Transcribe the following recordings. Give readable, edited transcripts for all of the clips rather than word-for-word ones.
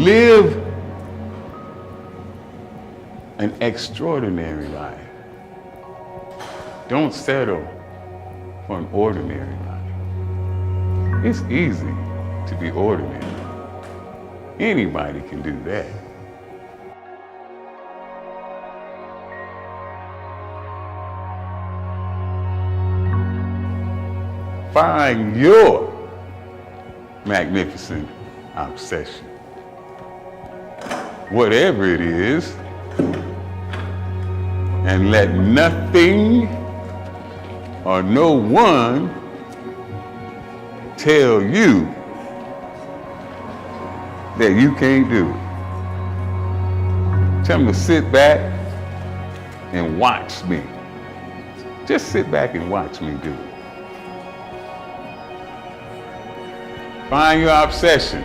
live an extraordinary life. Don't settle for an ordinary life. It's easy to be ordinary. Anybody can do that. Find your magnificent obsession. Whatever it is, and let nothing or no one tell you that you can't do it. Tell them to sit back and watch me. Just sit back and watch me do it. Find your obsession.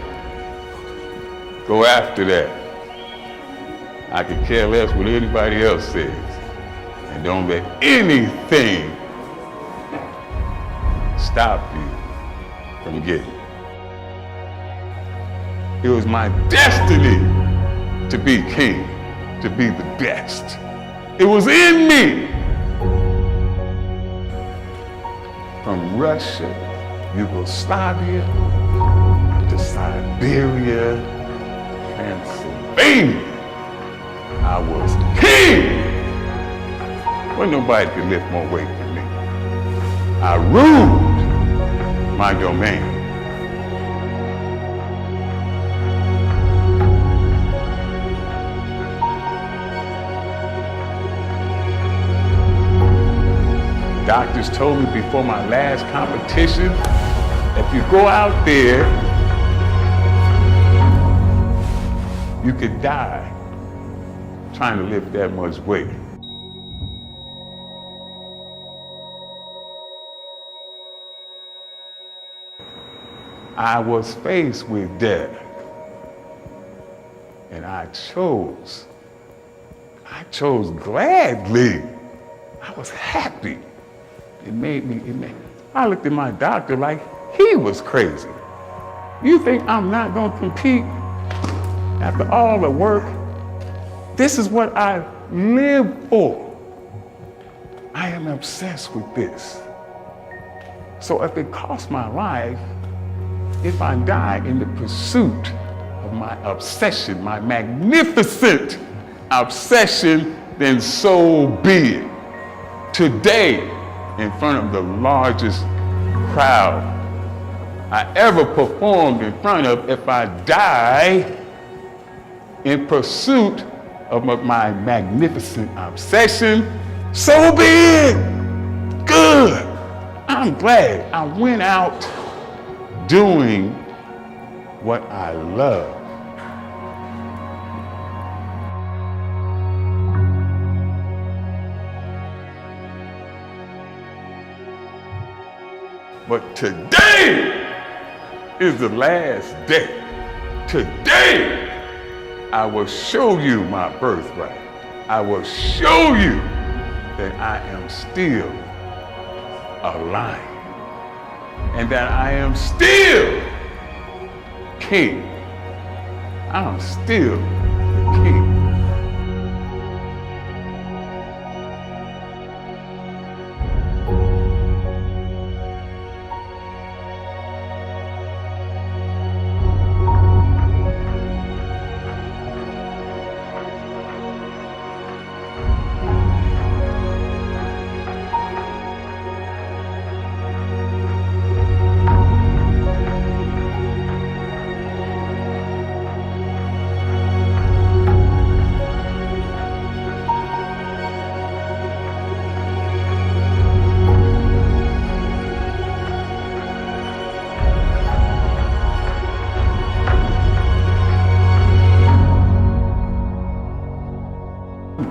Go after that. I could care less what anybody else says. And don't let anything stop you from getting it. It was my destiny to be king, to be the best. It was in me. From Russia, Yugoslavia, to Siberia, Pennsylvania, I was king. Well, nobody could lift more weight than me. I ruled my domain. Doctors told me before my last competition, if you go out there, you could die trying to lift that much weight. I was faced with death, and I chose gladly. I was happy. I looked at my doctor like he was crazy. You think I'm not gonna compete after all the work? This is what I live for. I am obsessed with this. So if it costs my life, if I die in the pursuit of my obsession, my magnificent obsession, then so be it. Today, in front of the largest crowd I ever performed in front of, if I die in pursuit of my magnificent obsession, so be it. Good. I'm glad I went out doing what I love. But today is the last day. Today, I will show you my birthright. I will show you that I am still alive and that I am still king. I'm still the king.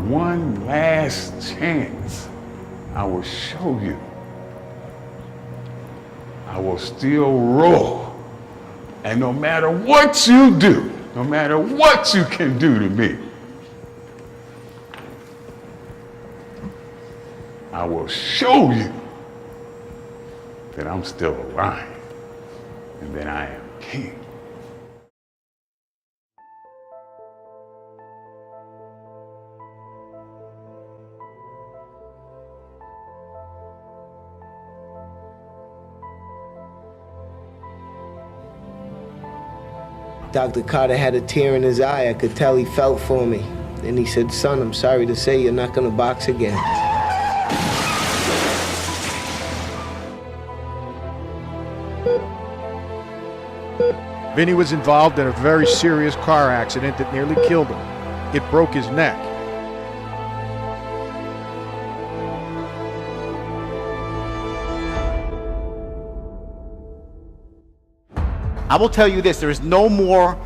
One last chance. I will show you. I will still roar. And no matter what you do, no matter what you can do to me, I will show you that I'm still alive and that I am king. Dr. Carter had a tear in his eye. I could tell he felt for me. And he said, son, I'm sorry to say you're not gonna box again. Vinny was involved in a very serious car accident that nearly killed him. It broke his neck. I will tell you this, there is no more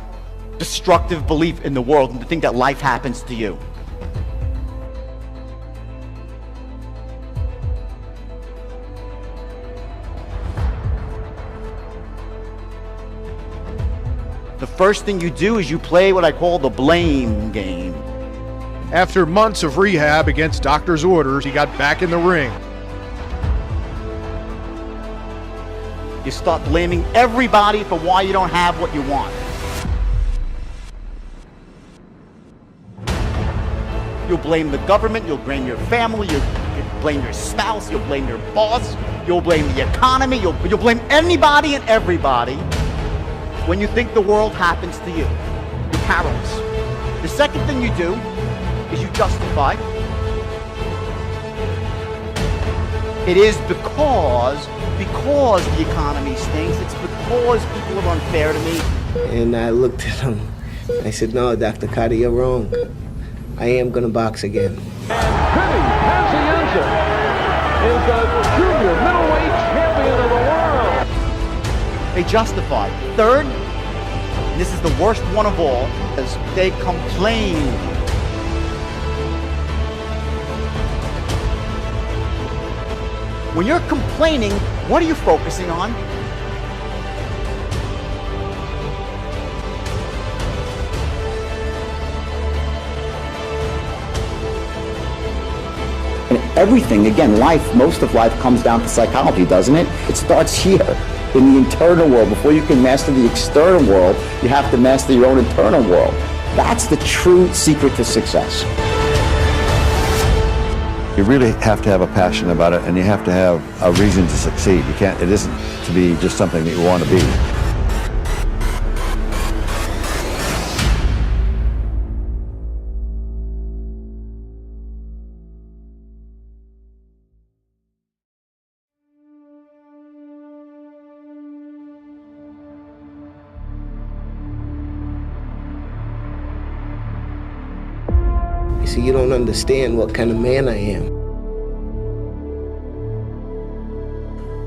destructive belief in the world than to think that life happens to you. The first thing you do is you play what I call the blame game. After months of rehab against doctor's orders, he got back in the ring. You start blaming everybody for why you don't have what you want. You'll blame the government, you'll blame your family, you'll blame your spouse, you'll blame your boss, you'll blame the economy, you'll blame anybody and everybody when you think the world happens to you. You're powerless. The second thing you do is you justify. It is because the economy stinks, it's because people are unfair to me. And I looked at him. I said, no, Dr. Carter, you're wrong. I am gonna box again. And Vinny Pazienza is the junior middleweight champion of the world. They justify. Third, and this is the worst one of all, is they complain. When you're complaining, what are you focusing on? And everything, again, life, most of life comes down to psychology, doesn't it? It starts here, in the internal world. Before you can master the external world, you have to master your own internal world. That's the true secret to success. You really have to have a passion about it, and you have to have a reason to succeed. It isn't to be just something that you want to be. You see, you don't understand what kind of man I am.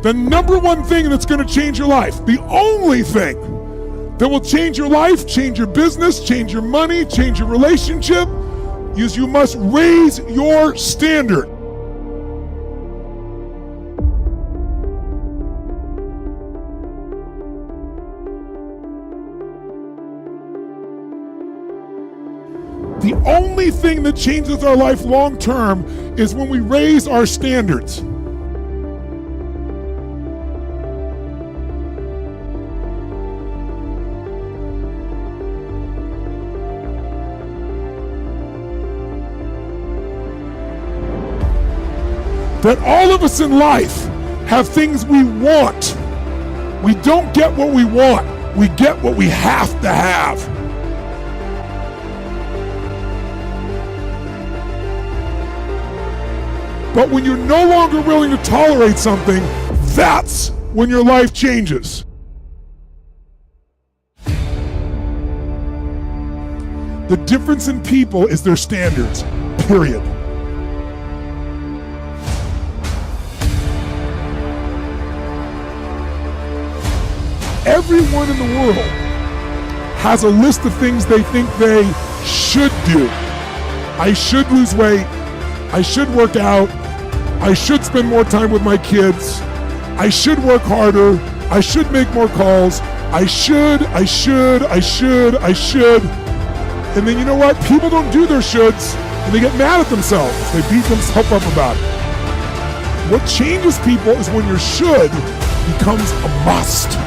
The number one thing that's going to change your life, the only thing that will change your life, change your business, change your money, change your relationship, is you must raise your standard. The only thing that changes our life long term is when we raise our standards. That all of us in life have things we want. We don't get what we want, we get what we have to have. But when you're no longer willing to tolerate something, that's when your life changes. The difference in people is their standards, period. Everyone in the world has a list of things they think they should do. I should lose weight. I should work out. I should spend more time with my kids. I should work harder. I should make more calls. I should. And then you know what? People don't do their shoulds and they get mad at themselves. They beat themselves up about it. What changes people is when your should becomes a must.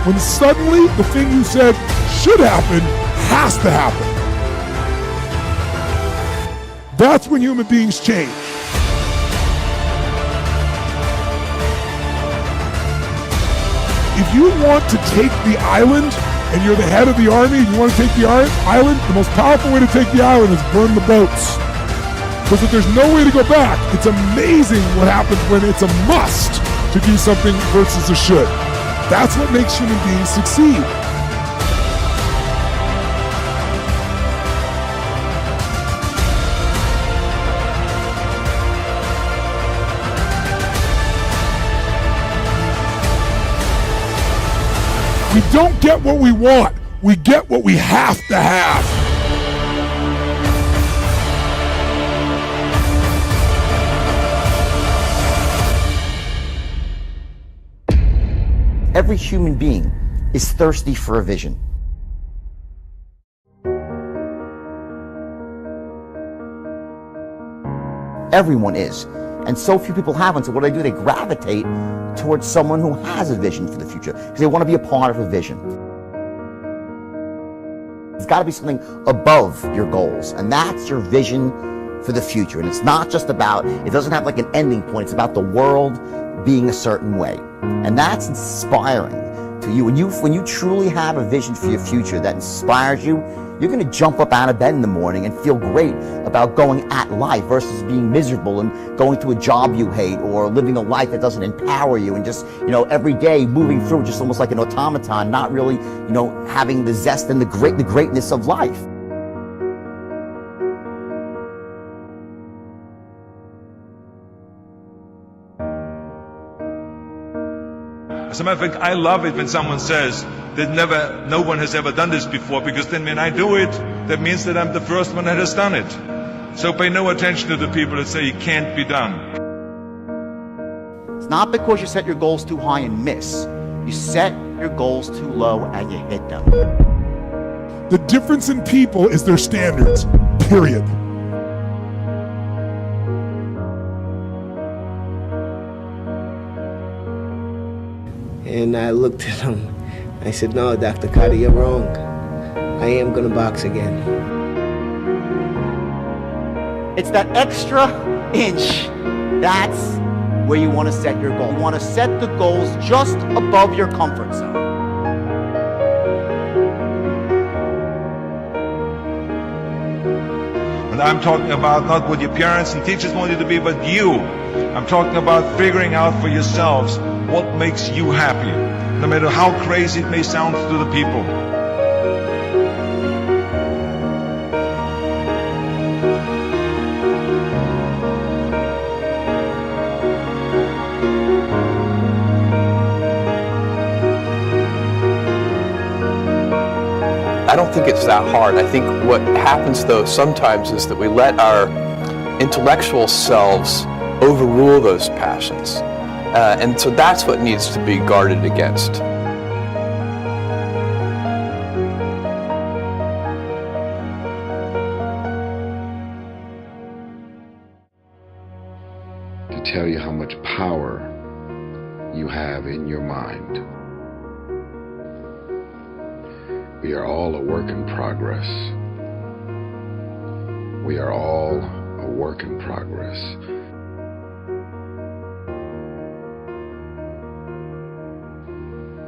When suddenly the thing you said should happen has to happen. That's when human beings change. if you want to take the island and you're the head of the army and you want to take the island, the most powerful way to take the island is burn the boats. Because if there's no way to go back, it's amazing what happens when it's a must to do something versus a should. That's what makes human beings succeed. We don't get what we want. We get what we have to have. Every human being is thirsty for a vision. Everyone is. And so few people have one, so what do? They gravitate towards someone who has a vision for the future, because they want to be a part of a vision. It's got to be something above your goals, and that's your vision for the future. And it's not just about, it doesn't have like an ending point, it's about the world being a certain way. And that's inspiring to you. When you truly have a vision for your future that inspires you, you're going to jump up out of bed in the morning and feel great about going at life versus being miserable and going to a job you hate or living a life that doesn't empower you and just, every day moving through just almost like an automaton, not really, having the zest and the greatness of life. As a matter of fact, I love it when someone says that no one has ever done this before, because then when I do it, that means that I'm the first one that has done it. So pay no attention to the people that say it can't be done. It's not because you set your goals too high and miss. You set your goals too low and you hit them. The difference in people is their standards, period. And I looked at him. I said, no, Dr. Carter, you're wrong. I am going to box again. It's that extra inch. That's where you want to set your goal. You want to set the goals just above your comfort zone. And I'm talking about not what your parents and teachers want you to be, but you. I'm talking about figuring out for yourselves what makes you happy, no matter how crazy it may sound to the people. I don't think it's that hard. I think what happens though sometimes is that we let our intellectual selves overrule those passions. And so that's what needs to be guarded against. To tell you how much power you have in your mind. We are all a work in progress. We are all a work in progress.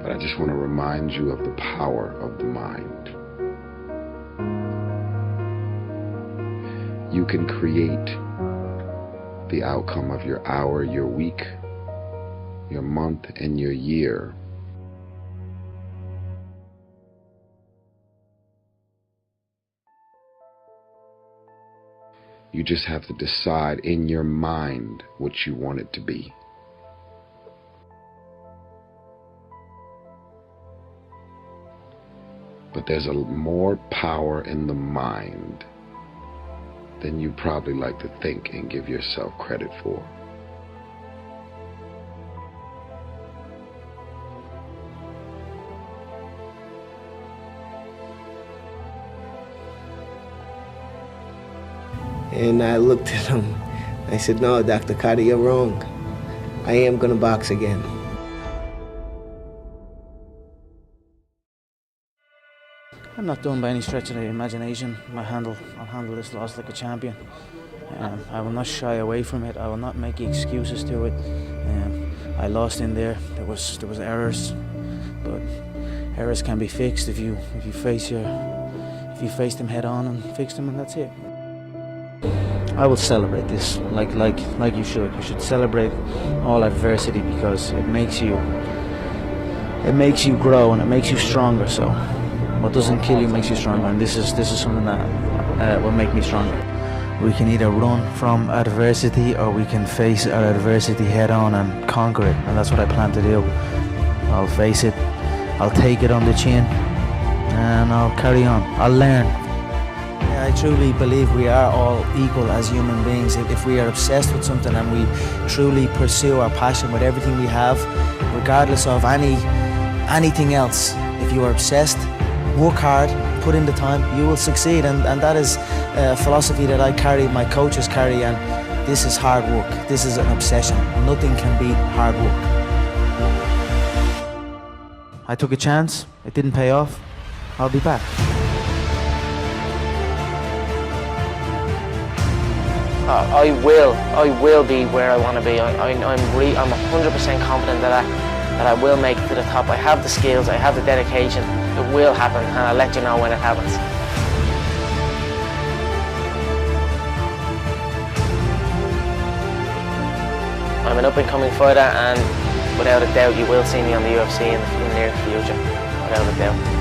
But I just want to remind you of the power of the mind. You can create the outcome of your hour, your week, your month, and your year. You just have to decide in your mind what you want it to be. But there's more power in the mind than you probably like to think and give yourself credit for. And I looked at him. I said, no, Dr. Carter, you're wrong. I am going to box again. I'm not done by any stretch of the imagination. I'll handle this loss like a champion. I will not shy away from it. I will not make excuses to it. I lost in there. There was errors. but errors can be fixed if you face them head on and fix them, and that's it. I will celebrate this like you should. You should celebrate all adversity because it makes you grow and it makes you stronger. So what doesn't kill you makes you stronger, and this is something that will make me stronger. We can either run from adversity or we can face our adversity head on and conquer it, and that's what I plan to do. I'll face it, I'll take it on the chin, and I'll carry on. I'll learn. I truly believe we are all equal as human beings. If we are obsessed with something and we truly pursue our passion with everything we have, regardless of anything else, if you are obsessed, work hard, put in the time, you will succeed. And that is a philosophy that I carry, my coaches carry, and this is hard work. This is an obsession. Nothing can beat hard work. I took a chance, it didn't pay off, I'll be back. I will be where I want to be. I'm 100% confident that I will make it to the top. I have the skills, I have the dedication. It will happen, and I'll let you know when it happens. I'm an up-and-coming fighter, and without a doubt, you will see me on the UFC in the near future, without a doubt.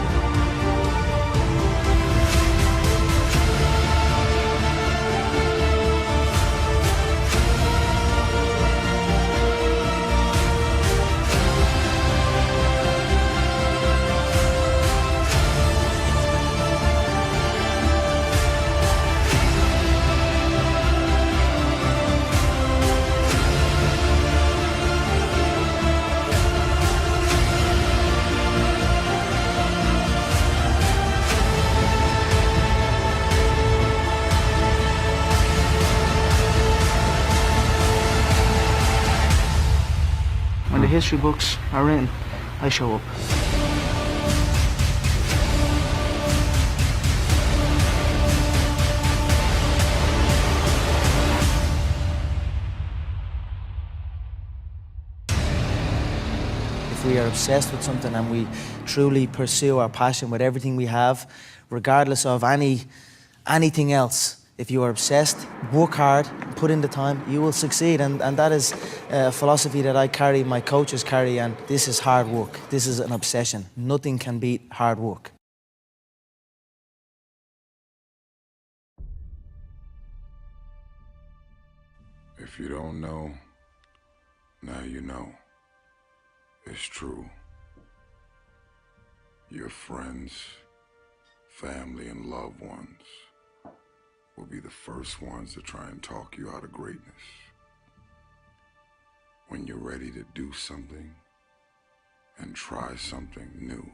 When the history books are written, I show up. If we are obsessed with something and we truly pursue our passion with everything we have, regardless of anything else, if you are obsessed, work hard, put in the time, you will succeed. And that is a philosophy that I carry, my coaches carry, and this is hard work. This is an obsession. Nothing can beat hard work. If you don't know, now you know. It's true. Your friends, family, and loved ones will be the first ones to try and talk you out of greatness. When you're ready to do something and try something new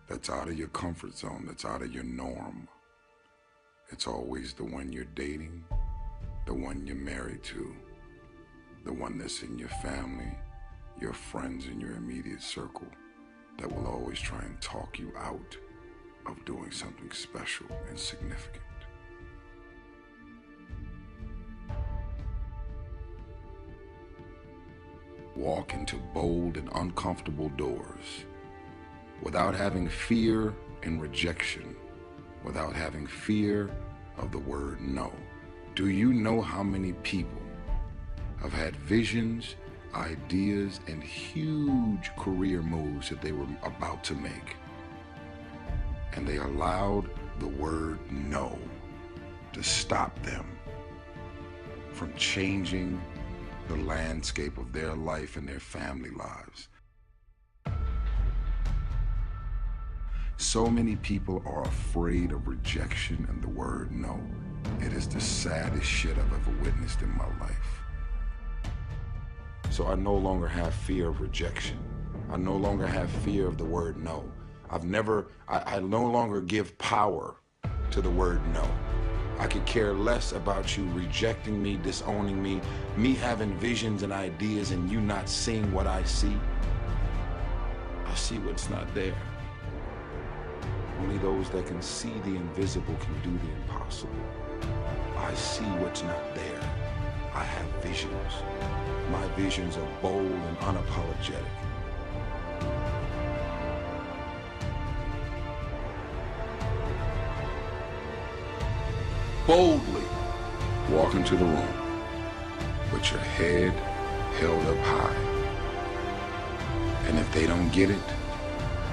that's out of your comfort zone, that's out of your norm, it's always the one you're dating, the one you're married to, the one that's in your family, your friends in your immediate circle, that will always try and talk you out of doing something special and significant. Walk into bold and uncomfortable doors without having fear and rejection, without having fear of the word no. Do you know how many people have had visions, ideas, and huge career moves that they were about to make, and they allowed the word no to stop them from changing the landscape of their life and their family lives? So many people are afraid of rejection and the word no. It is the saddest shit I've ever witnessed in my life. So I no longer have fear of rejection. I no longer have fear of the word no. I no longer give power to the word no. I could care less about you rejecting me, disowning me, me having visions and ideas and you not seeing what I see. I see what's not there. Only those that can see the invisible can do the impossible. I see what's not there. I have visions. My visions are bold and unapologetic. boldly walk into the room with your head held up high. And if they don't get it,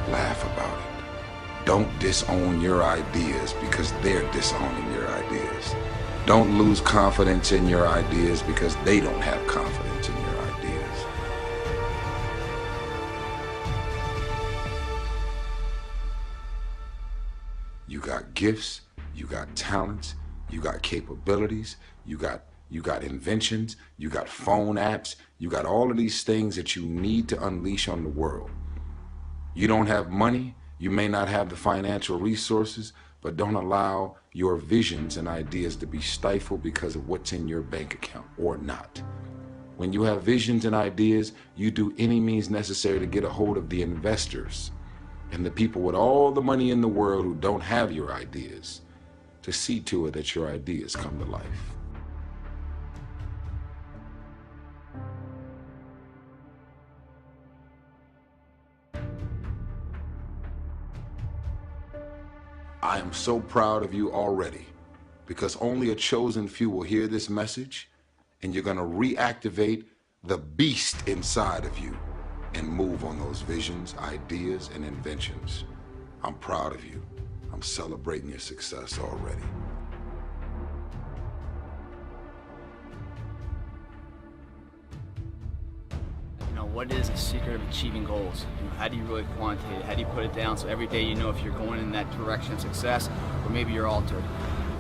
laugh about it. Don't disown your ideas because they're disowning your ideas. Don't lose confidence in your ideas because they don't have confidence in your ideas. You got gifts, you got talents, you got capabilities, you got inventions, you got phone apps, you got all of these things that you need to unleash on the world. You don't have money, you may not have the financial resources, but don't allow your visions and ideas to be stifled because of what's in your bank account or not. When you have visions and ideas, you do any means necessary to get a hold of the investors and the people with all the money in the world who don't have your ideas to see to it that your ideas come to life. I am so proud of you already because only a chosen few will hear this message, and you're going to reactivate the beast inside of you and move on those visions, ideas, and inventions. I'm proud of you. I'm celebrating your success already. What is the secret of achieving goals? How do you really quantitate it? How do you put it down so every day you know if you're going in that direction of success or maybe you're altered?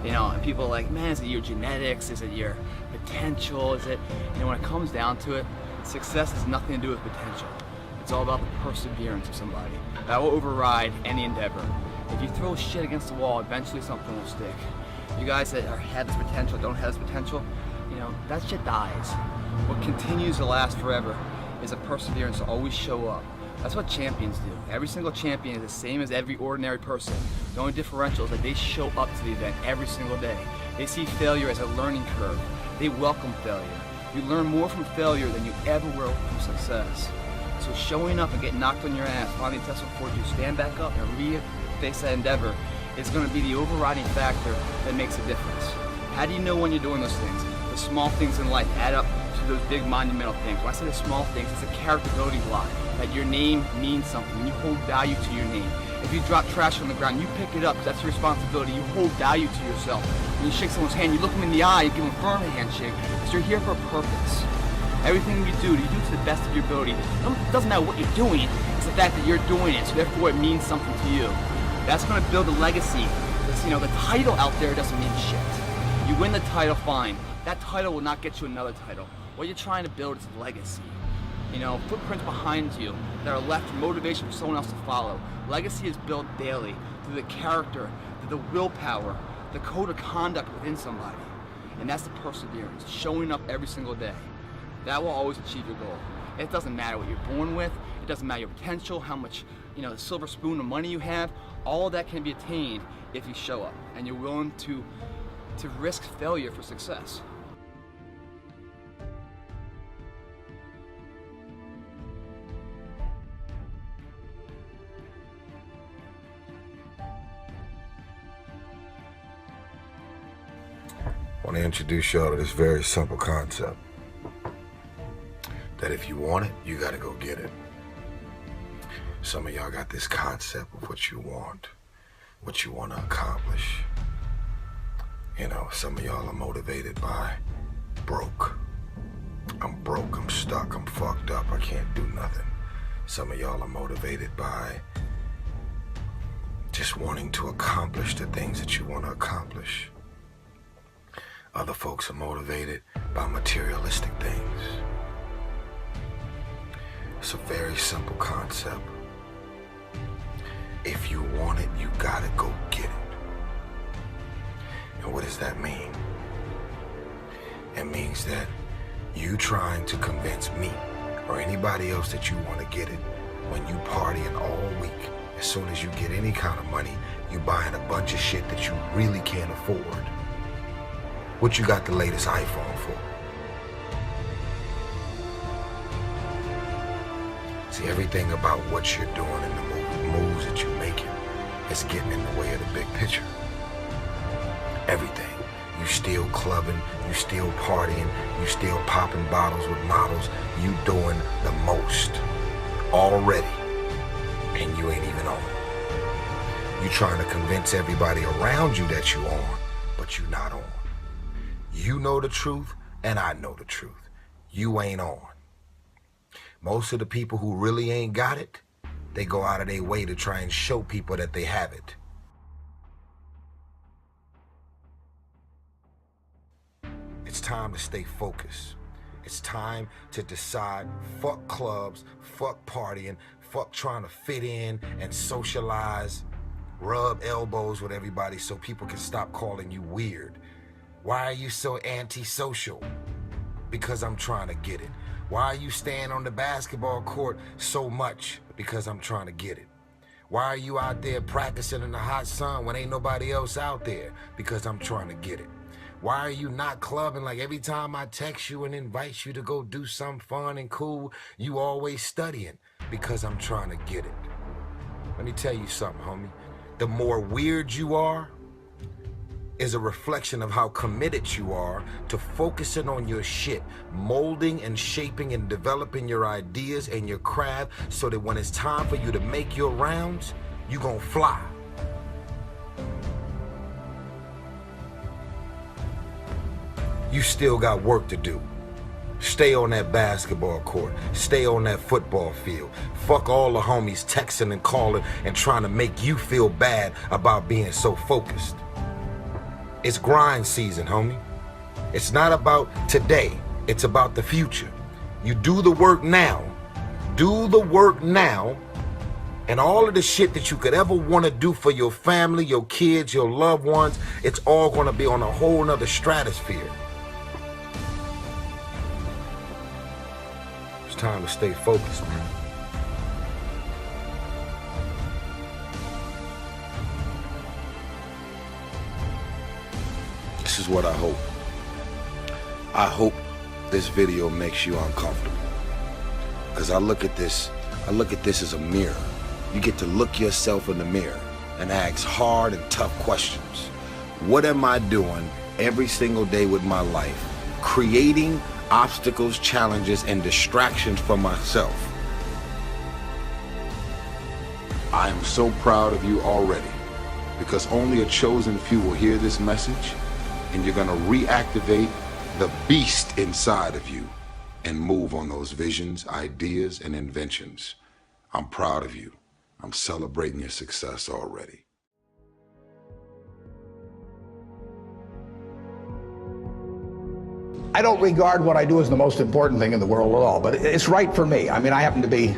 And people are like, man, is it your genetics? Is it your potential? Is it, when it comes down to it, success has nothing to do with potential. It's all about the perseverance of somebody. That will override any endeavor. If you throw shit against the wall, eventually something will stick. You guys that have this potential, don't have this potential, that shit dies. What continues to last forever is a perseverance to always show up. That's what champions do. Every single champion is the same as every ordinary person. The only differential is that they show up to the event every single day. They see failure as a learning curve. They welcome failure. You learn more from failure than you ever will from success. So showing up and getting knocked on your ass, finding tests before you stand back up and re-face that endeavor is going to be the overriding factor that makes a difference. How do you know when you're doing those things? The small things in life add up to those big monumental things. When I say the small things, it's a character building block. That your name means something. You hold value to your name. If you drop trash on the ground, you pick it up because that's your responsibility. You hold value to yourself. When you shake someone's hand, you look them in the eye, you give them a firm handshake because you're here for a purpose. Everything you do to the best of your ability. It doesn't matter what you're doing, it's the fact that you're doing it, so therefore it means something to you. That's going to build a legacy. Because, the title out there doesn't mean shit. You win the title, fine. That title will not get you another title. What you're trying to build is a legacy. Footprints behind you that are left motivation for someone else to follow. Legacy is built daily through the character, through the willpower, the code of conduct within somebody. And that's the perseverance, showing up every single day. That will always achieve your goal. It doesn't matter what you're born with, it doesn't matter your potential, how much, the silver spoon of money you have, all of that can be attained if you show up and you're willing to risk failure for success. I want to introduce y'all to this very simple concept. That if you want it, you got to go get it. Some of y'all got this concept of what you want to accomplish. Some of y'all are motivated by broke. I'm broke, I'm stuck, I'm fucked up, I can't do nothing. Some of y'all are motivated by just wanting to accomplish the things that you want to accomplish. Other folks are motivated by materialistic things. It's a very simple concept. If you want it, you gotta go get it. And what does that mean? It means that you trying to convince me or anybody else that you want to get it when you partying all week. As soon as you get any kind of money, you buying a bunch of shit that you really can't afford. What you got the latest iPhone for? See, everything about what you're doing and the moves that you're making is getting in the way of the big picture. Everything. still clubbing, you still partying, you still popping bottles with models, you doing the most already, and you ain't even on. You trying to convince everybody around you that you on, but you not on. You know the truth, and I know the truth. You ain't on. Most of the people who really ain't got it, they go out of their way to try and show people that they have it. It's time to stay focused. It's time to decide, fuck clubs, fuck partying, fuck trying to fit in and socialize, rub elbows with everybody so people can stop calling you weird. Why are you so antisocial? Because I'm trying to get it. Why are you staying on the basketball court so much? Because I'm trying to get it. Why are you out there practicing in the hot sun when ain't nobody else out there? Because I'm trying to get it. Why are you not clubbing? Like every time I text you and invite you to go do something fun and cool, you always studying? Because I'm trying to get it. Let me tell you something, homie. The more weird you are is a reflection of how committed you are to focusing on your shit, molding and shaping and developing your ideas and your craft so that when it's time for you to make your rounds, you gonna fly. You still got work to do. Stay on that basketball court. Stay on that football field. Fuck all the homies texting and calling and trying to make you feel bad about being so focused. It's grind season, homie. It's not about today. It's about the future. You do the work now. Do the work now. And all of the shit that you could ever want to do for your family, your kids, your loved ones, it's all going to be on a whole nother stratosphere. It's time to stay focused, man. This is what I hope. I hope this video makes you uncomfortable. Because I look at this as a mirror. You get to look yourself in the mirror and ask hard and tough questions. What am I doing every single day with my life? Creating obstacles, challenges, and distractions for myself. I am so proud of you already, because only a chosen few will hear this message, and you're gonna reactivate the beast inside of you and move on those visions, ideas, and inventions. I'm proud of you. I'm celebrating your success already. I don't regard what I do as the most important thing in the world at all, but it's right for me. I mean, I happen to be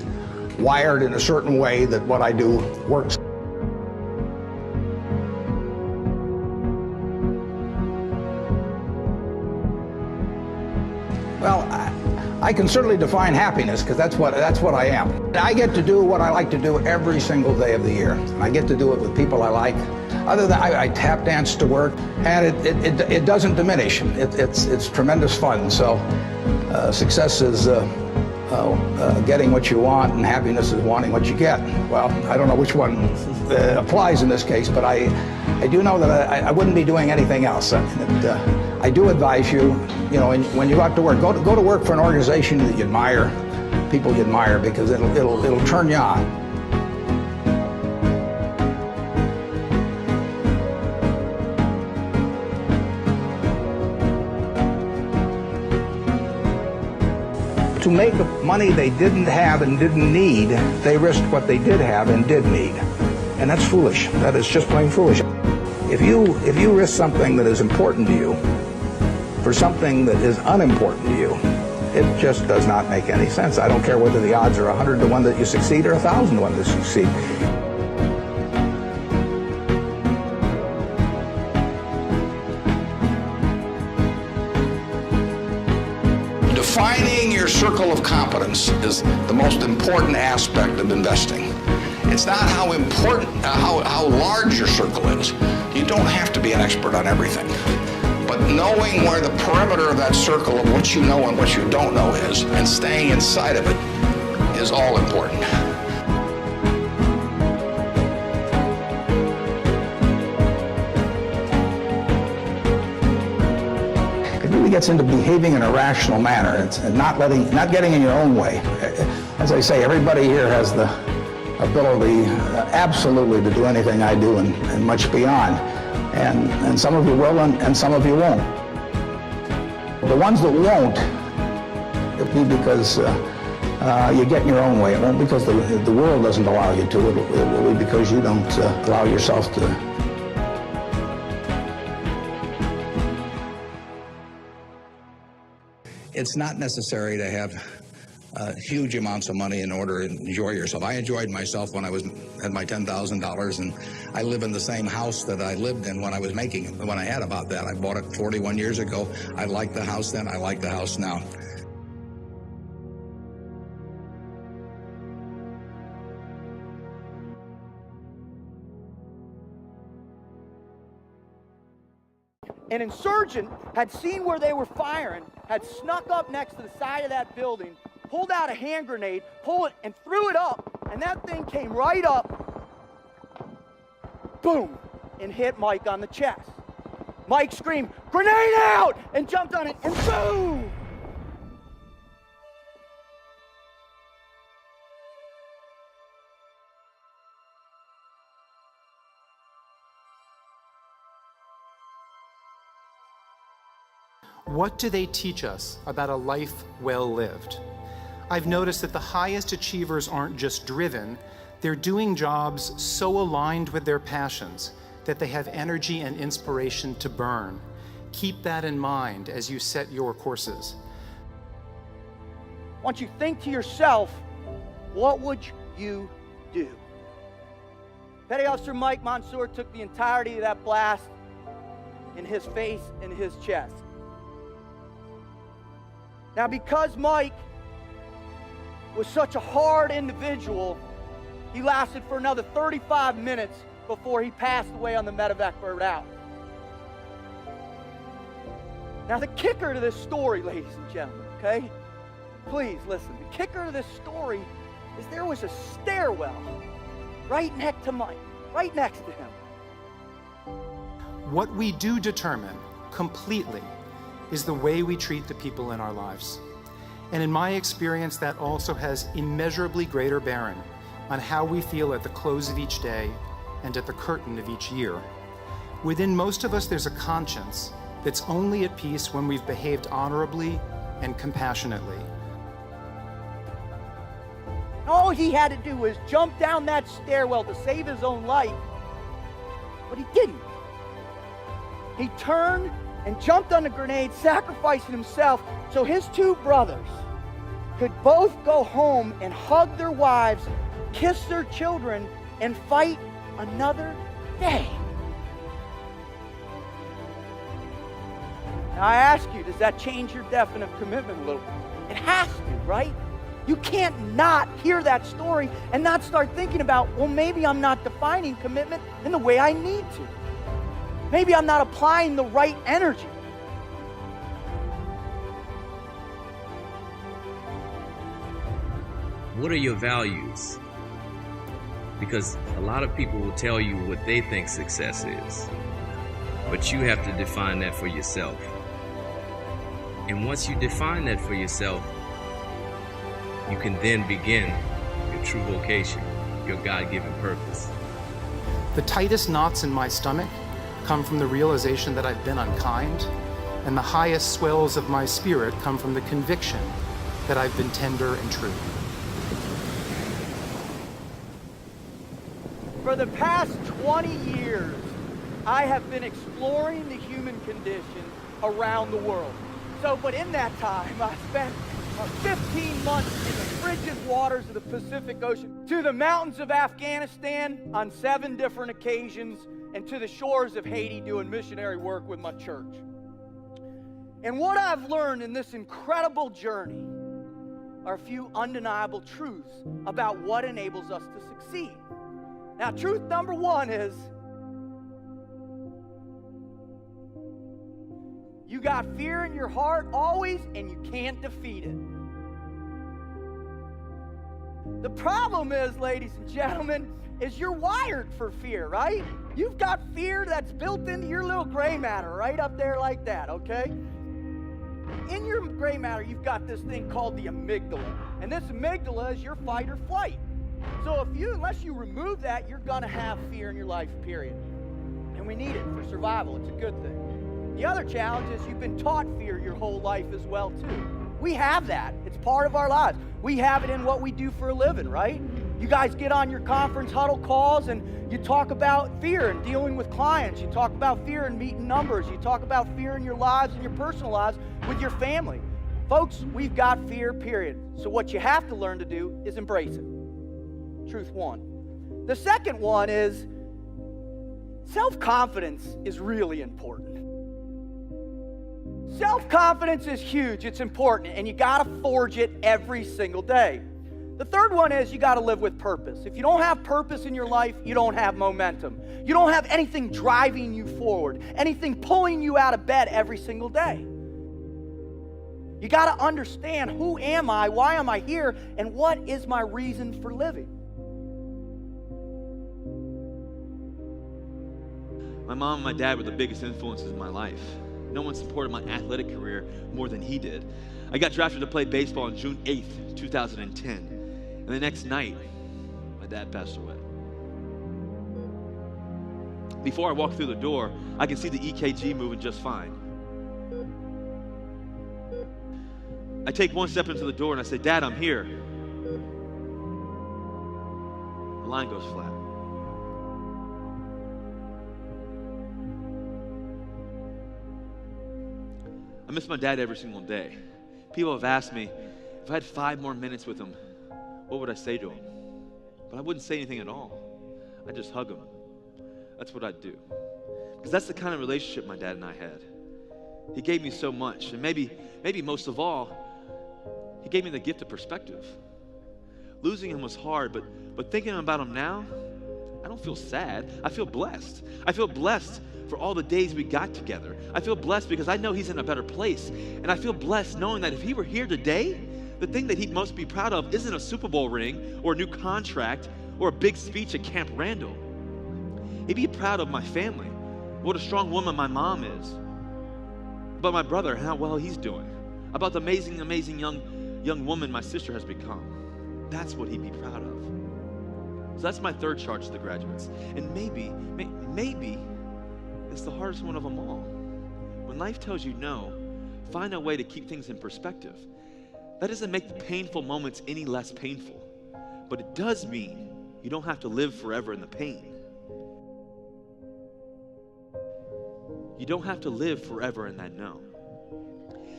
wired in a certain way that what I do works. Well, I can certainly define happiness because that's what I am. I get to do what I like to do every single day of the year. I get to do it with people I like. Other than I tap dance to work, and it doesn't diminish. It's tremendous fun. So success is getting what you want, and happiness is wanting what you get. Well, I don't know which one applies in this case, but I do know that I wouldn't be doing anything else. I do advise you, when you go out to work, go to work for an organization that you admire, people you admire, because it'll turn you on. To make money they didn't have and didn't need, they risked what they did have and did need. And that's foolish. That is just plain foolish. If you risk something that is important to you for something that is unimportant to you, it just does not make any sense. I don't care whether the odds are 100 to 1 that you succeed or 1,000 to 1 that you succeed. Defining your circle of competence is the most important aspect of investing. It's not how important, how large your circle is. You don't have to be an expert on everything. But knowing where the perimeter of that circle of what you know and what you don't know is, and staying inside of it, is all important. Somebody gets into behaving in a rational manner and not getting in your own way. As I say, everybody here has the ability absolutely to do anything I do and much beyond. And some of you will and some of you won't. The ones that won't, it'll be because you get in your own way. It won't because the world doesn't allow you to. It will be because you don't allow yourself to. It's not necessary to have huge amounts of money in order to enjoy yourself. I enjoyed myself when I had my $10,000, and I live in the same house that I lived in when I was making it. When I had about that, I bought it 41 years ago. I liked the house then. I like the house now. An insurgent had seen where they were firing, had snuck up next to the side of that building, pulled out a hand grenade, pulled it, and threw it up, and that thing came right up, boom, and hit Mike on the chest. Mike screamed, "Grenade out!" and jumped on it, and boom! What do they teach us about a life well lived? I've noticed that the highest achievers aren't just driven, they're doing jobs so aligned with their passions that they have energy and inspiration to burn. Keep that in mind as you set your courses. Once you think to yourself, what would you do? Petty Officer Mike Mansour took the entirety of that blast in his face and his chest. Now, because Mike was such a hard individual, he lasted for another 35 minutes before he passed away on the medevac route. Now, the kicker to this story, ladies and gentlemen, okay? Please listen. The kicker to this story is there was a stairwell right next to Mike, right next to him. What we do determine completely is the way we treat the people in our lives. And in my experience, that also has immeasurably greater bearing on how we feel at the close of each day and at the curtain of each year. Within most of us, there's a conscience that's only at peace when we've behaved honorably and compassionately. All he had to do was jump down that stairwell to save his own life, but he didn't. He turned and jumped on the grenade, sacrificing himself so his two brothers could both go home and hug their wives, kiss their children, and fight another day. Now I ask you, does that change your definite commitment a little bit? It has to, right? You can't not hear that story and not start thinking about, well, maybe I'm not defining commitment in the way I need to. Maybe I'm not applying the right energy. What are your values? Because a lot of people will tell you what they think success is, but you have to define that for yourself. And once you define that for yourself, you can then begin your true vocation, your God-given purpose. The tightest knots in my stomach come from the realization that I've been unkind, and the highest swells of my spirit come from the conviction that I've been tender and true. For the past 20 years, I have been exploring the human condition around the world. But in that time, I spent 15 months in the frigid waters of the Pacific Ocean, to the mountains of Afghanistan on 7 different occasions, and to the shores of Haiti doing missionary work with my church. And what I've learned in this incredible journey are a few undeniable truths about what enables us to succeed. Now, truth number 1 is you got fear in your heart always, and you can't defeat it. The problem is, ladies and gentlemen, is you're wired for fear, right? You've got fear that's built into your little gray matter right up there like that, okay? In your gray matter, you've got this thing called the amygdala. And this amygdala is your fight or flight. So unless you remove that, you're gonna have fear in your life, period. And we need it for survival. It's a good thing. The other challenge is you've been taught fear your whole life as well, too. We have that. It's part of our lives. We have it in what we do for a living, right? You guys get on your conference huddle calls and you talk about fear and dealing with clients. You talk about fear and meeting numbers. You talk about fear in your lives and your personal lives with your family. Folks, we've got fear, period. So what you have to learn to do is embrace it. Truth one. The second one is self-confidence is really important. Self-confidence is huge, it's important, and you gotta forge it every single day. The third one is you gotta live with purpose. If you don't have purpose in your life, you don't have momentum. You don't have anything driving you forward, anything pulling you out of bed every single day. You gotta understand, who am I, why am I here, and what is my reason for living? My mom and my dad were the biggest influences in my life. No one supported my athletic career more than he did. I got drafted to play baseball on June 8th, 2010. And the next night, my dad passed away. Before I walk through the door, I can see the EKG moving just fine. I take one step into the door and I say, "Dad, I'm here." The line goes flat. I miss my dad every single day. People have asked me, if I had 5 more minutes with him, what would I say to him? But I wouldn't say anything at all. I'd just hug him. That's what I'd do. Because that's the kind of relationship my dad and I had. He gave me so much, and maybe most of all, he gave me the gift of perspective. Losing him was hard, but thinking about him now, I don't feel sad. I feel blessed. I feel blessed for all the days we got together. I feel blessed because I know he's in a better place. And I feel blessed knowing that if he were here today, the thing that he'd most be proud of isn't a Super Bowl ring or a new contract or a big speech at Camp Randall. He'd be proud of my family, what a strong woman my mom is, about my brother and how well he's doing, about the amazing, amazing young woman my sister has become. That's what he'd be proud of. So that's my third charge to the graduates. And maybe it's the hardest one of them all. When life tells you no, find a way to keep things in perspective. That doesn't make the painful moments any less painful, but it does mean you don't have to live forever in the pain. You don't have to live forever in that no.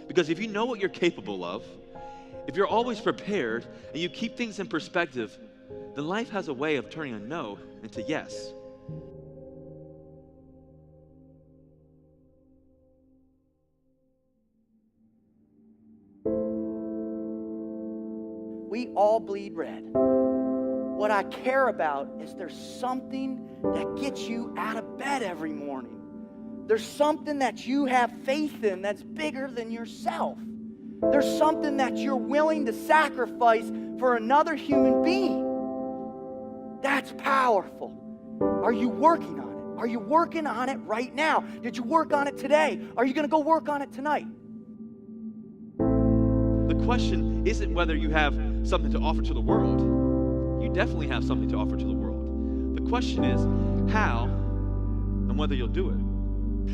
Because if you know what you're capable of, if you're always prepared and you keep things in perspective, then life has a way of turning a no into yes. We all bleed red. What I care about is there's something that gets you out of bed every morning. There's something that you have faith in that's bigger than yourself. There's something that you're willing to sacrifice for another human being. That's powerful. Are you working on it? Are you working on it right now? Did you work on it today? Are you going to go work on it tonight? The question isn't whether you have something to offer to the world. You definitely have something to offer to the world. The question is how and whether you'll do it.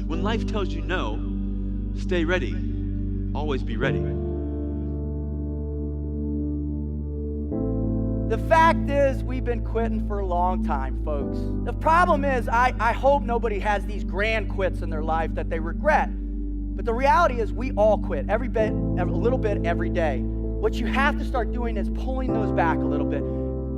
When life tells you no, stay ready. Always be ready. The fact is, we've been quitting for a long time, folks. The problem is, I hope nobody has these grand quits in their life that they regret. But the reality is, we all quit, a little bit every day. What you have to start doing is pulling those back a little bit,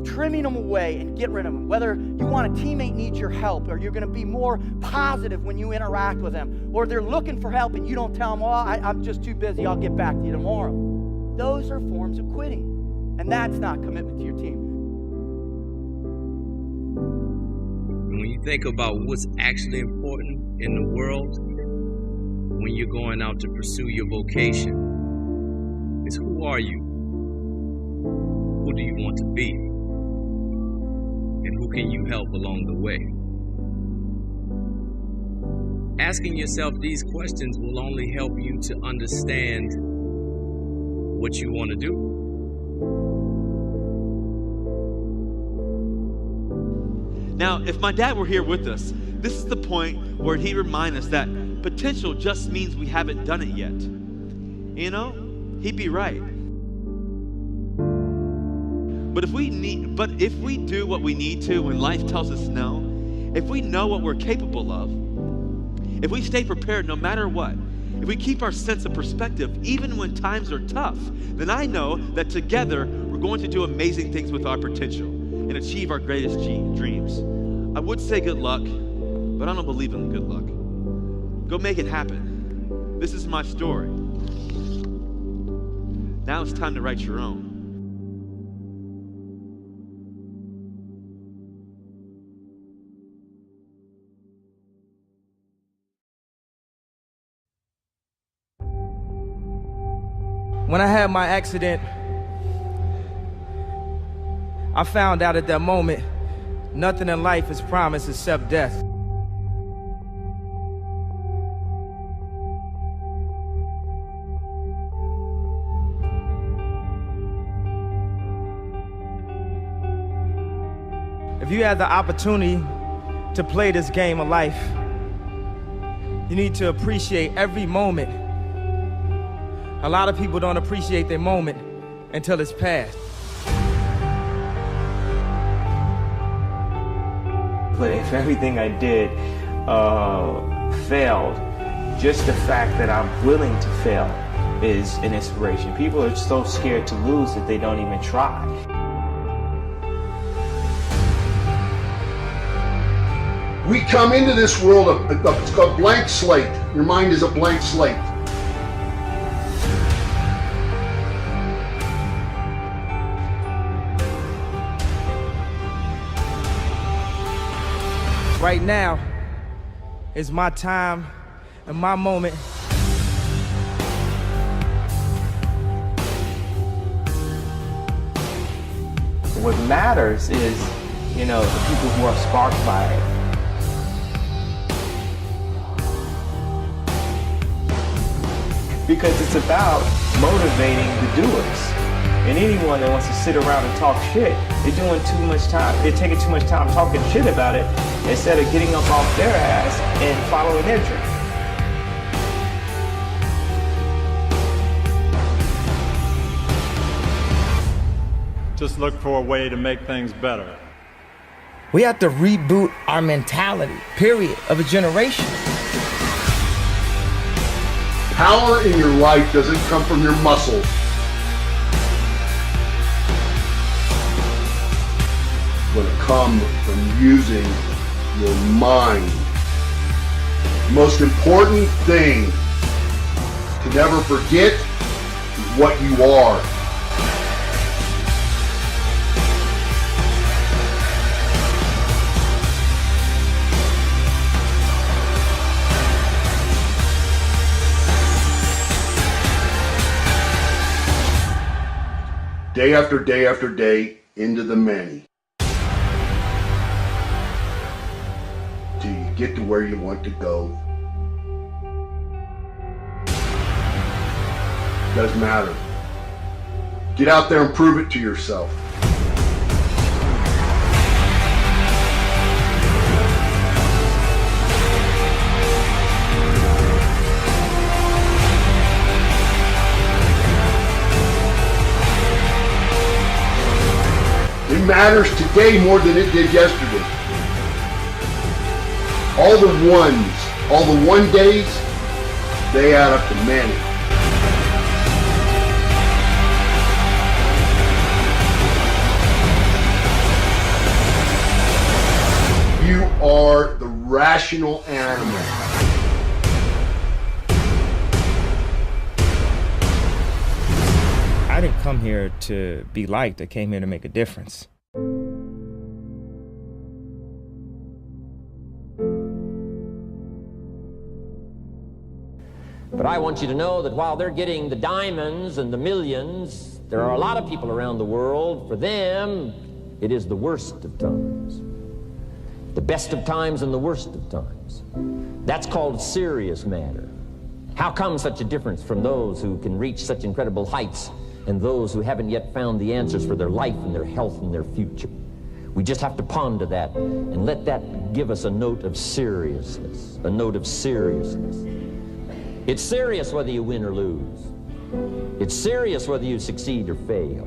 trimming them away and get rid of them. Whether you want a teammate needs your help, or you're going to be more positive when you interact with them, or they're looking for help and you don't tell them, well, I'm just too busy, I'll get back to you tomorrow. Those are forms of quitting. And that's not commitment to your team. When you think about what's actually important in the world, when you're going out to pursue your vocation, is who are you? Who do you want to be? And who can you help along the way? asking yourself these questions will only help you to understand what you want to do. Now, if my dad were here with us, this is the point where he'd remind us that potential just means we haven't done it yet. You know, he'd be right. But if we do what we need to when life tells us no, if we know what we're capable of, if we stay prepared no matter what, if we keep our sense of perspective even when times are tough, then I know that together we're going to do amazing things with our potential and achieve our greatest dreams. I would say good luck, but I don't believe in good luck. Go make it happen. This is my story. Now it's time to write your own. When I had my accident, I found out at that moment, nothing in life is promised except death. If you had the opportunity to play this game of life, you need to appreciate every moment. A lot of people don't appreciate their moment until it's past. But if everything I did failed, just the fact that I'm willing to fail is an inspiration. People are so scared to lose that they don't even try. We come into this world a blank slate. Your mind is a blank slate. Right now is my time and my moment. What matters is, the people who are sparked by it. Because it's about motivating the doers. And anyone that wants to sit around and talk shit, they're taking too much time talking shit about it instead of getting up off their ass and following their dream. Just look for a way to make things better. We have to reboot our mentality, period, of a generation. Power in your life doesn't come from your muscles. But it comes from using your mind. The most important thing to never forget is what you are. Day after day after day into the many. Till you get to where you want to go. Doesn't matter. Get out there and prove it to yourself. It matters today more than it did yesterday. All the ones, all the one days, they add up to many. You are the rational animal. I didn't come here to be liked. I came here to make a difference. But I want you to know that while they're getting the diamonds and the millions, there are a lot of people around the world, for them, it is the worst of times. The best of times and the worst of times. That's called serious matter. How come such a difference from those who can reach such incredible heights and those who haven't yet found the answers for their life and their health and their future? We just have to ponder that and let that give us a note of seriousness, a note of seriousness. It's serious whether you win or lose. It's serious whether you succeed or fail.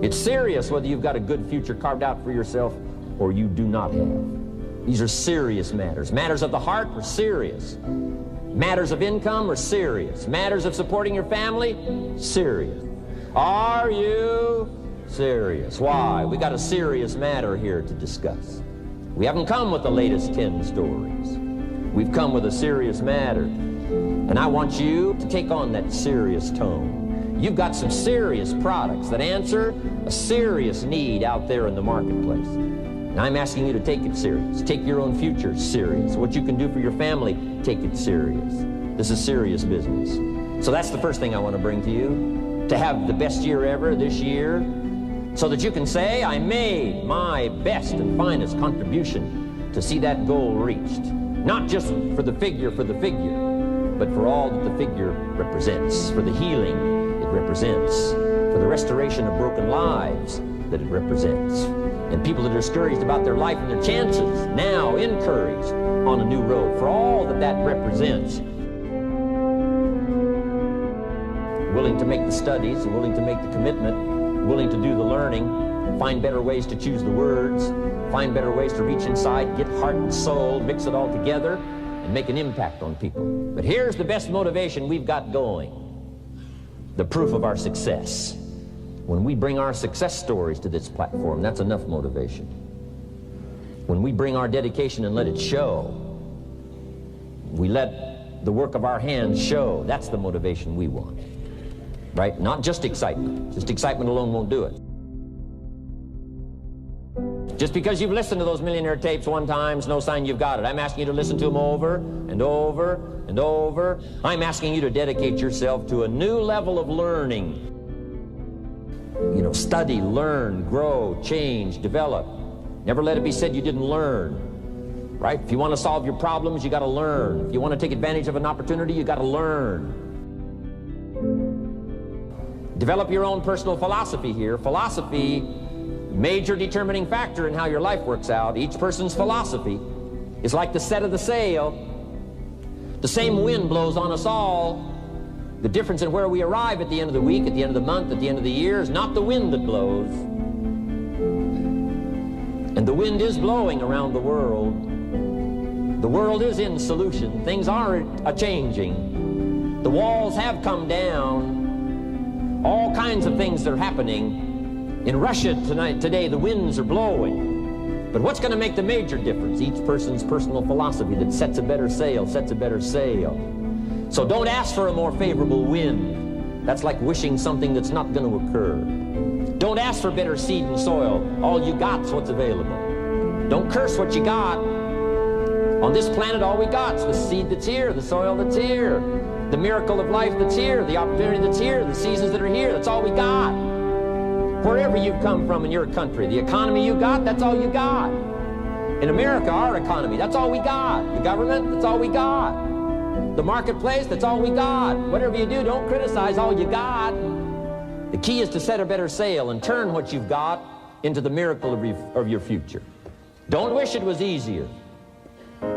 It's serious whether you've got a good future carved out for yourself or you do not have. These are serious matters. Matters of the heart are serious. Matters of income are serious. Matters of supporting your family, serious. Are you serious? Why? We got a serious matter here to discuss. We haven't come with the latest 10 stories. We've come with a serious matter. And I want you to take on that serious tone. You've got some serious products that answer a serious need out there in the marketplace. And I'm asking you to take it serious. Take your own future serious. What you can do for your family, take it serious. This is serious business. So that's the first thing I want to bring to you. To have the best year ever this year, so that you can say, I made my best and finest contribution to see that goal reached. Not just for the figure, but for all that the figure represents, for the healing it represents, for the restoration of broken lives that it represents, and people that are discouraged about their life and their chances, now encouraged on a new road, for all that that represents. Willing to make the studies, willing to make the commitment, willing to do the learning, find better ways to choose the words, find better ways to reach inside, get heart and soul, mix it all together, and make an impact on people. But here's the best motivation we've got going. The proof of our success. When we bring our success stories to this platform, that's enough motivation. When we bring our dedication and let it show, we let the work of our hands show, that's the motivation we want. Right? Not just excitement. Just excitement alone won't do it. Just because you've listened to those millionaire tapes one time is no sign you've got it. I'm asking you to listen to them over and over and over. I'm asking you to dedicate yourself to a new level of learning. You know, study, learn, grow, change, develop. Never let it be said you didn't learn. Right? If you want to solve your problems, you got to learn. If you want to take advantage of an opportunity, you got to learn. Develop your own personal philosophy here. Philosophy, major determining factor in how your life works out. Each person's philosophy is like the set of the sail. The same wind blows on us all. The difference in where we arrive at the end of the week, at the end of the month, at the end of the year is not the wind that blows. And the wind is blowing around the world. The world is in solution. Things are a-changing. The walls have come down. All kinds of things are happening. In Russia today, the winds are blowing. But what's going to make the major difference? Each person's personal philosophy that sets a better sail, sets a better sail. So don't ask for a more favorable wind. That's like wishing something that's not going to occur. Don't ask for better seed and soil. All you got's what's available. Don't curse what you got. On this planet, all we got's the seed that's here, the soil that's here, the miracle of life that's here, the opportunity that's here, the seasons that are here. That's all we got. Wherever you've come from in your country, the economy you got, that's all you got. In America, our economy, that's all we got. The government, that's all we got. The marketplace, that's all we got. Whatever you do, don't criticize all you got. The key is to set a better sail and turn what you've got into the miracle of your future. Don't wish it was easier.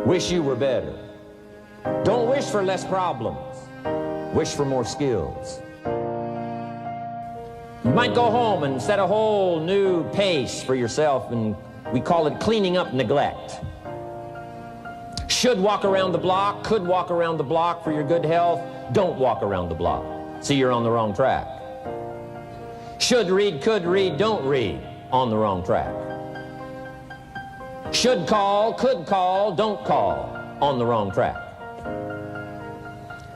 Wish you were better. Don't wish for less problems. Wish for more skills. You might go home and set a whole new pace for yourself, and we call it cleaning up neglect. Should walk around the block, could walk around the block for your good health. Don't walk around the block. See, you're on the wrong track. Should read, could read, don't read. On the wrong track. Should call, could call, don't call. On the wrong track.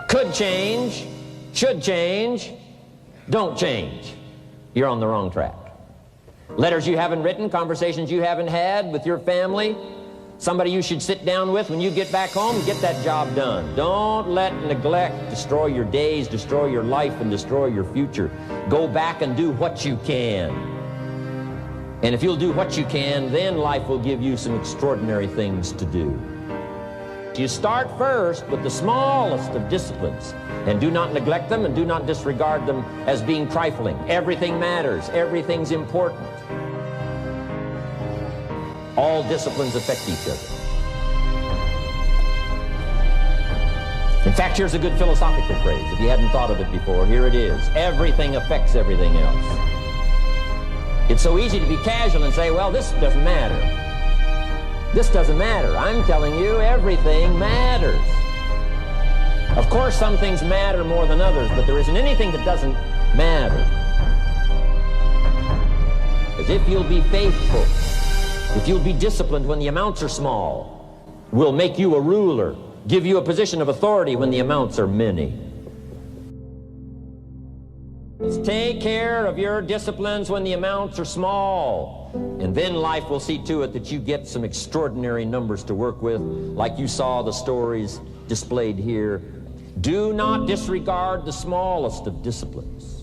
Could change, should change, don't change. You're on the wrong track. Letters you haven't written, conversations you haven't had with your family, somebody you should sit down with when you get back home, get that job done. Don't let neglect destroy your days, destroy your life, and destroy your future. Go back and do what you can. And if you'll do what you can, then life will give you some extraordinary things to do. You start first with the smallest of disciplines, and do not neglect them and do not disregard them as being trifling. Everything matters. Everything's important. All disciplines affect each other. In fact, here's a good philosophical phrase. If you hadn't thought of it before, here it is. Everything affects everything else. It's so easy to be casual and say, well, this doesn't matter. This doesn't matter. I'm telling you, everything matters. Of course, some things matter more than others, but there isn't anything that doesn't matter. As if you'll be faithful, if you'll be disciplined when the amounts are small, we'll make you a ruler, give you a position of authority when the amounts are many. Take care of your disciplines when the amounts are small, and then life will see to it that you get some extraordinary numbers to work with, like you saw the stories displayed here. Do not disregard the smallest of disciplines.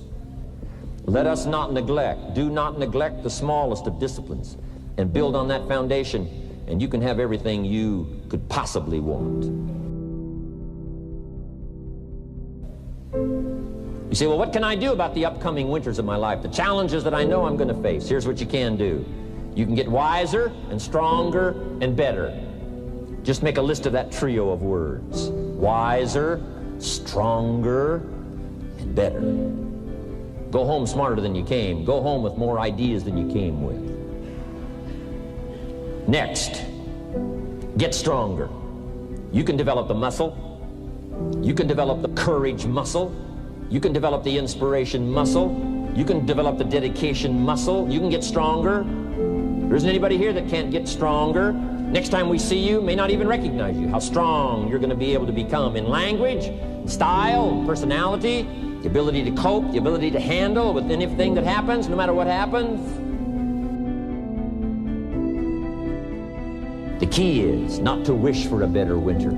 Let us not neglect. Do not neglect the smallest of disciplines, and build on that foundation, and you can have everything you could possibly want. You say, well, what can I do about the upcoming winters of my life, the challenges that I know I'm going to face? Here's what you can do. You can get wiser and stronger and better. Just make a list of that trio of words. Wiser, stronger, and better. Go home smarter than you came. Go home with more ideas than you came with. Next, get stronger. You can develop the muscle. You can develop the courage muscle. You can develop the inspiration muscle. You can develop the dedication muscle. You can get stronger. There isn't anybody here that can't get stronger. Next time we see you, may not even recognize you. How strong you're going to be able to become in language, style, personality, the ability to cope, the ability to handle with anything that happens, no matter what happens. The key is not to wish for a better winter.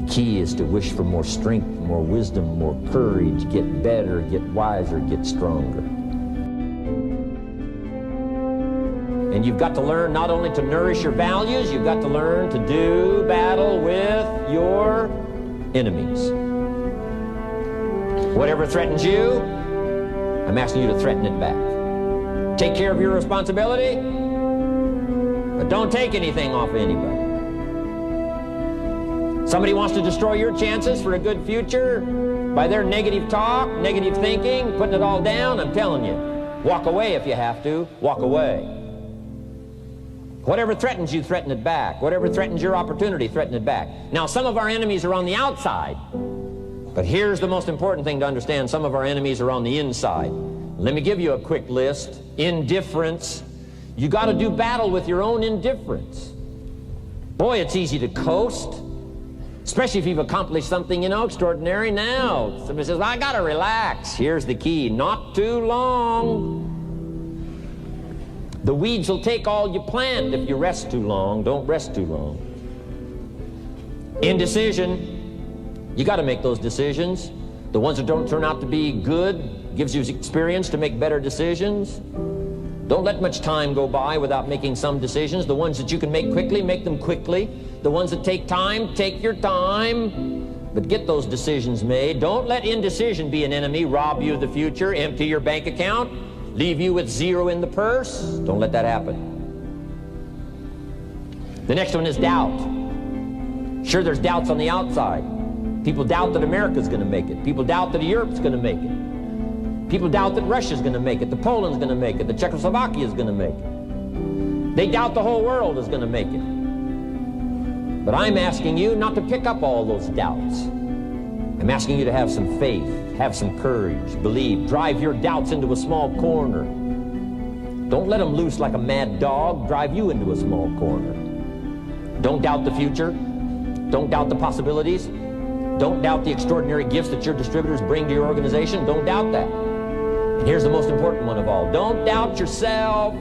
The key is to wish for more strength, more wisdom, more courage, get better, get wiser, get stronger. And you've got to learn not only to nourish your values, you've got to learn to do battle with your enemies. Whatever threatens you, I'm asking you to threaten it back. Take care of your responsibility, but don't take anything off of anybody. Somebody wants to destroy your chances for a good future by their negative talk, negative thinking, putting it all down. I'm telling you, walk away if you have to. Walk away. Whatever threatens you, threaten it back. Whatever threatens your opportunity, threaten it back. Now, some of our enemies are on the outside, but here's the most important thing to understand. Some of our enemies are on the inside. Let me give you a quick list. Indifference. You got to do battle with your own indifference. Boy, it's easy to coast. Especially if you've accomplished something, extraordinary now. Somebody says, well, I gotta relax. Here's the key, not too long. The weeds will take all you plant if you rest too long. Don't rest too long. Indecision, you gotta make those decisions. The ones that don't turn out to be good, gives you experience to make better decisions. Don't let much time go by without making some decisions. The ones that you can make quickly, make them quickly. The ones that take time, take your time. But get those decisions made. Don't let indecision be an enemy, rob you of the future, empty your bank account, leave you with zero in the purse. Don't let that happen. The next one is doubt. Sure, there's doubts on the outside. People doubt that America's going to make it. People doubt that Europe's going to make it. People doubt that Russia's going to make it, that Poland's going to make it, that Czechoslovakia's going to make it. They doubt the whole world is going to make it. But I'm asking you not to pick up all those doubts. I'm asking you to have some faith, have some courage, believe, drive your doubts into a small corner. Don't let them loose like a mad dog, drive you into a small corner. Don't doubt the future. Don't doubt the possibilities. Don't doubt the extraordinary gifts that your distributors bring to your organization. Don't doubt that. And here's the most important one of all. Don't doubt yourself.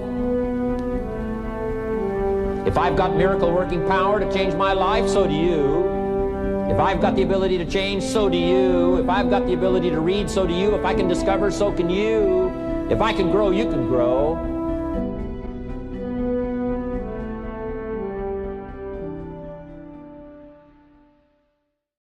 If I've got miracle working power to change my life, so do you. If I've got the ability to change, so do you. If I've got the ability to read, so do you. If I can discover, so can you. If I can grow, you can grow.